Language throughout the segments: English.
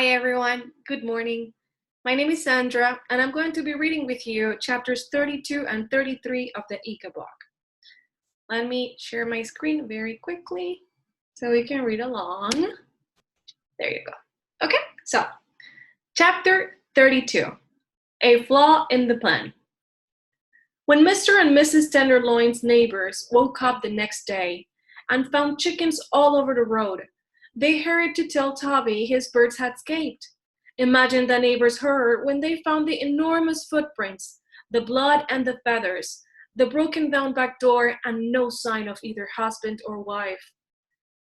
Hi everyone, good morning. My name is Sandra and I'm going to be reading with you chapters 32 and 33 of the Ickabog. Let me share my screen very quickly so we can read along. There you go. Okay, so chapter 32, A Flaw in the Plan. When Mr. and Mrs. Tenderloin's neighbors woke up the next day and found chickens all over the road, they hurried to tell Toby his birds had escaped. Imagine the neighbors' horror when they found the enormous footprints, the blood and the feathers, the broken down back door, and no sign of either husband or wife.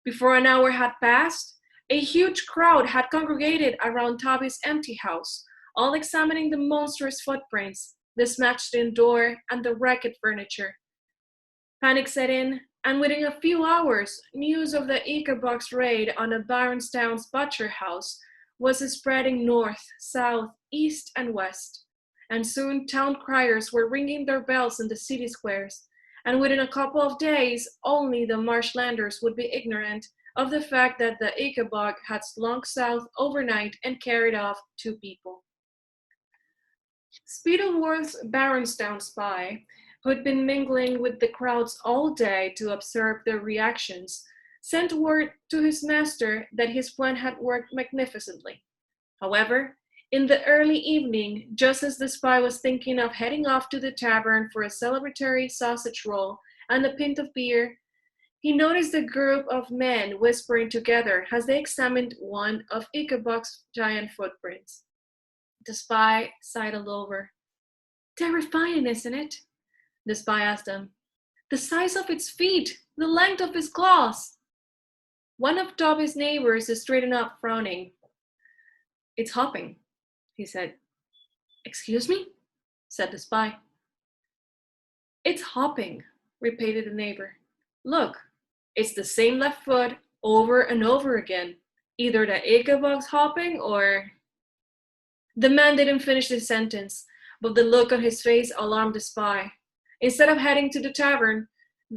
Before an hour had passed, a huge crowd had congregated around Toby's empty house, all examining the monstrous footprints, the smashed-in door, and the wrecked furniture. Panic set in, and within a few hours, news of the Ickabog's raid on a Baronstown's butcher house was spreading north, south, east, and west. And soon town criers were ringing their bells in the city squares, and within a couple of days, only the marshlanders would be ignorant of the fact that the Ickabog had slunk south overnight and carried off 2 people. Spittleworth's Baronstown spy, who'd been mingling with the crowds all day to observe their reactions, sent word to his master that his plan had worked magnificently. However, in the early evening, just as the spy was thinking of heading off to the tavern for a celebratory sausage roll and a pint of beer, he noticed a group of men whispering together as they examined one of Ickabog's giant footprints. The spy sidled over. "Terrifying, isn't it?" the spy asked them. "The size of its feet, the length of its claws." One of Toby's neighbors straightened up, frowning. "It's hopping," he said. "Excuse me?" said the spy. "It's hopping," repeated the neighbor. "Look, it's the same left foot over and over again. Either the Ickabog's hopping or—" The man didn't finish the sentence, but the look on his face alarmed the spy. Instead of heading to the tavern,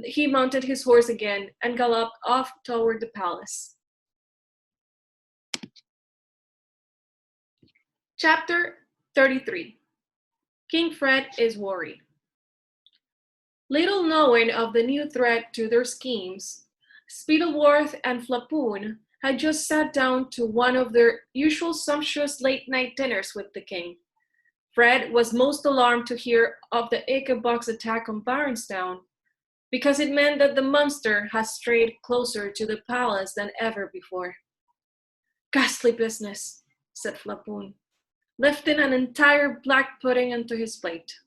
he mounted his horse again and galloped off toward the palace. Chapter 33. King Fred is worried. Little knowing of the new threat to their schemes, Spittleworth and Flapoon had just sat down to one of their usual sumptuous late-night dinners with the king. Fred was most alarmed to hear of the Ickabog's attack on Baronstown, because it meant that the monster had strayed closer to the palace than ever before. "Ghastly business," said Flapoon, lifting an entire black pudding into his plate.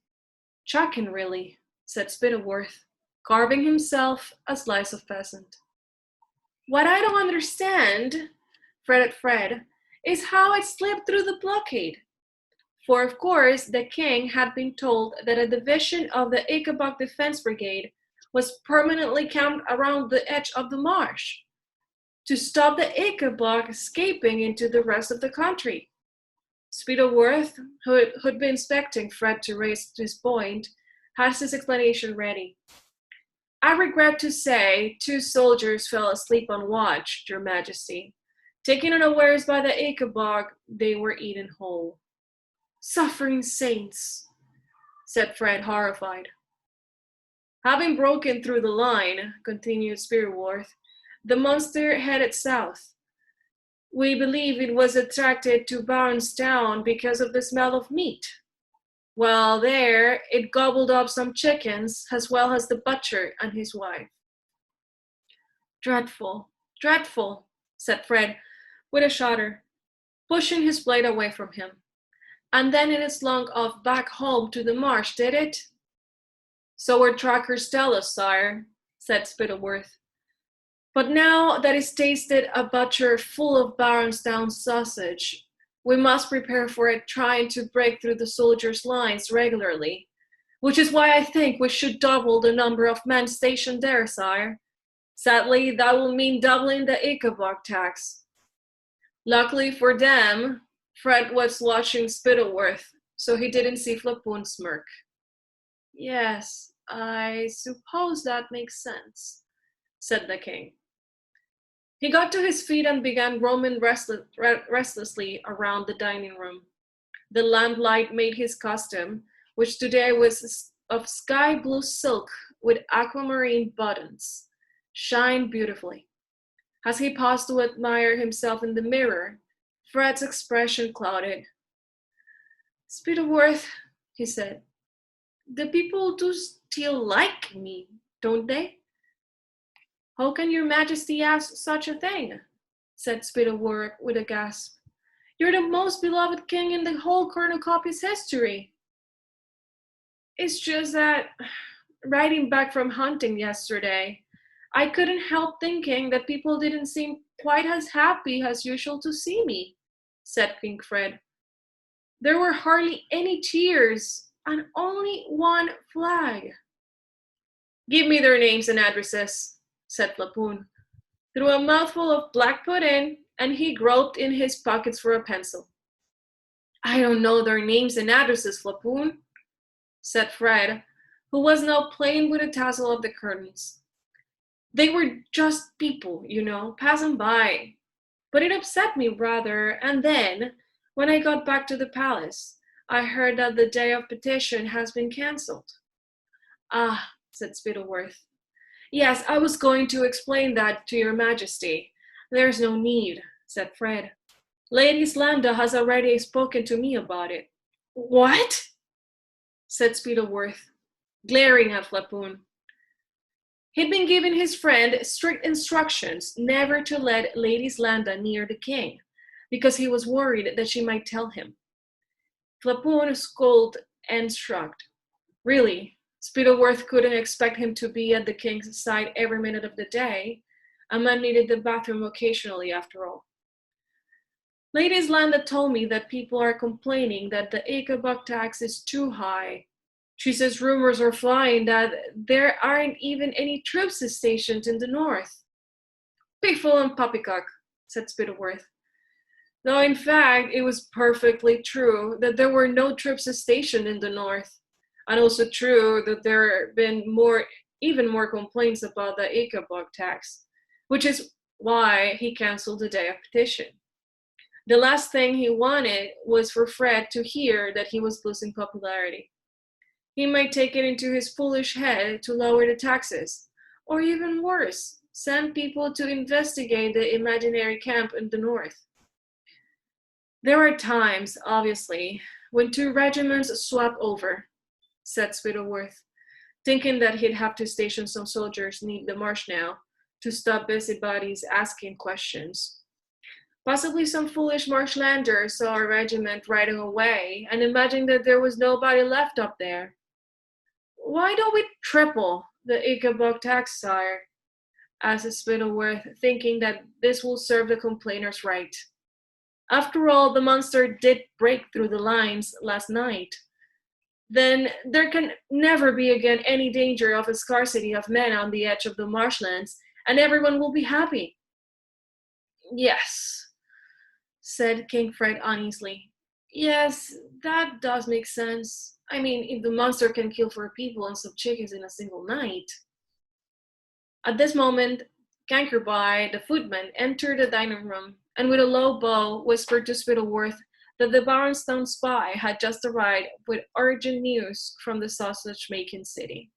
"Shocking, really," said Spittleworth, carving himself a slice of pheasant. "What I don't understand," fretted Fred, "is how it slipped through the blockade." For of course the king had been told that a division of the Ickabog Defense Brigade was permanently camped around the edge of the marsh to stop the Ickabog escaping into the rest of the country. Spittleworth, who'd been expecting Fred to raise his point, had his explanation ready. "I regret to say 2 soldiers fell asleep on watch, Your Majesty. Taken unawares by the Ickabog, they were eaten whole." "Suffering saints," said Fred, horrified. "Having broken through the line," continued Spittleworth, "the monster headed south. We believe it was attracted to Baronstown because of the smell of meat. While there, it gobbled up some chickens, as well as the butcher and his wife." "Dreadful, dreadful," said Fred, with a shudder, pushing his plate away from him. "And then it slunk off back home to the marsh, did it?" "So our trackers tell us, sire," said Spittleworth. "But now that it's tasted a butcher full of Baronstown sausage, we must prepare for it trying to break through the soldiers' lines regularly, which is why I think we should double the number of men stationed there, sire. Sadly, that will mean doubling the Ickabog tax." Luckily for them, Fred was watching Spittleworth, so he didn't see Flapoon smirk. "Yes, I suppose that makes sense," said the king. He got to his feet and began roaming restlessly around the dining room. The lamplight made his costume, which today was of sky blue silk with aquamarine buttons, shine beautifully. As he paused to admire himself in the mirror, Fred's expression clouded. Spittleworth, he said, the people do still like me, don't they? How can your majesty ask such a thing? Said Spittleworth with a gasp. You're the most beloved king in the whole cornucopy's history. It's just that, riding back from hunting yesterday, I couldn't help thinking that people didn't seem quite as happy as usual to see me, said King Fred. There were hardly any cheers, and only one flag. Give me their names and addresses, said Flapoon. Threw a mouthful of black pudding, and he groped in his pockets for a pencil. I don't know their names and addresses, Flapoon, said Fred, who was now playing with the tassel of the curtains. They were just people, passing by. But it upset me rather, and then, when I got back to the palace, I heard that the day of petition has been cancelled. Ah, said Spittleworth. Yes, I was going to explain that to your majesty. There's no need, said Fred. Lady Slanda has already spoken to me about it. What? Said Spittleworth, glaring at Flapoon. He'd been giving his friend strict instructions never to let Lady Slanda near the king, because he was worried that she might tell him. Flapoon scolded and shrugged. Really, Spittleworth couldn't expect him to be at the king's side every minute of the day. A man needed the bathroom occasionally, after all. Lady Slanda told me that people are complaining that the Ickabog tax is too high. She says rumors are flying that there aren't even any troops stationed in the north. Pigful and poppycock, said Spittleworth. Though in fact it was perfectly true that there were no troops stationed in the north, and also true that there have been even more complaints about the Ickabog tax, which is why he cancelled the day of petition. The last thing he wanted was for Fred to hear that he was losing popularity. He might take it into his foolish head to lower the taxes, or even worse, send people to investigate the imaginary camp in the north. There are times, obviously, when two regiments swap over, said Spittleworth, thinking that he'd have to station some soldiers near the marsh now to stop busybodies asking questions. Possibly some foolish marshlanders saw a regiment riding away and imagined that there was nobody left up there. Why don't we triple the Ickabog tax, sire? Asked Spittleworth, thinking that this will serve the complainers right. After all, the monster did break through the lines last night. Then there can never be again any danger of a scarcity of men on the edge of the marshlands, and everyone will be happy. Yes, said King Fred uneasily. Yes, that does make sense. I mean, if the monster can kill 4 people and some chickens in a single night. At this moment, Cankerby, the footman, entered the dining room, and with a low bow whispered to Spittleworth that the Baronstown spy had just arrived with urgent news from the sausage-making city.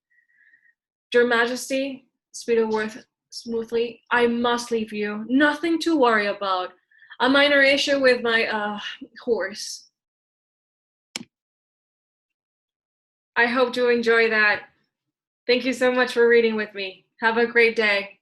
Your Majesty, Spittleworth smoothly, I must leave you. Nothing to worry about. A minor issue with my, horse. I hope you enjoy that. Thank you so much for reading with me. Have a great day.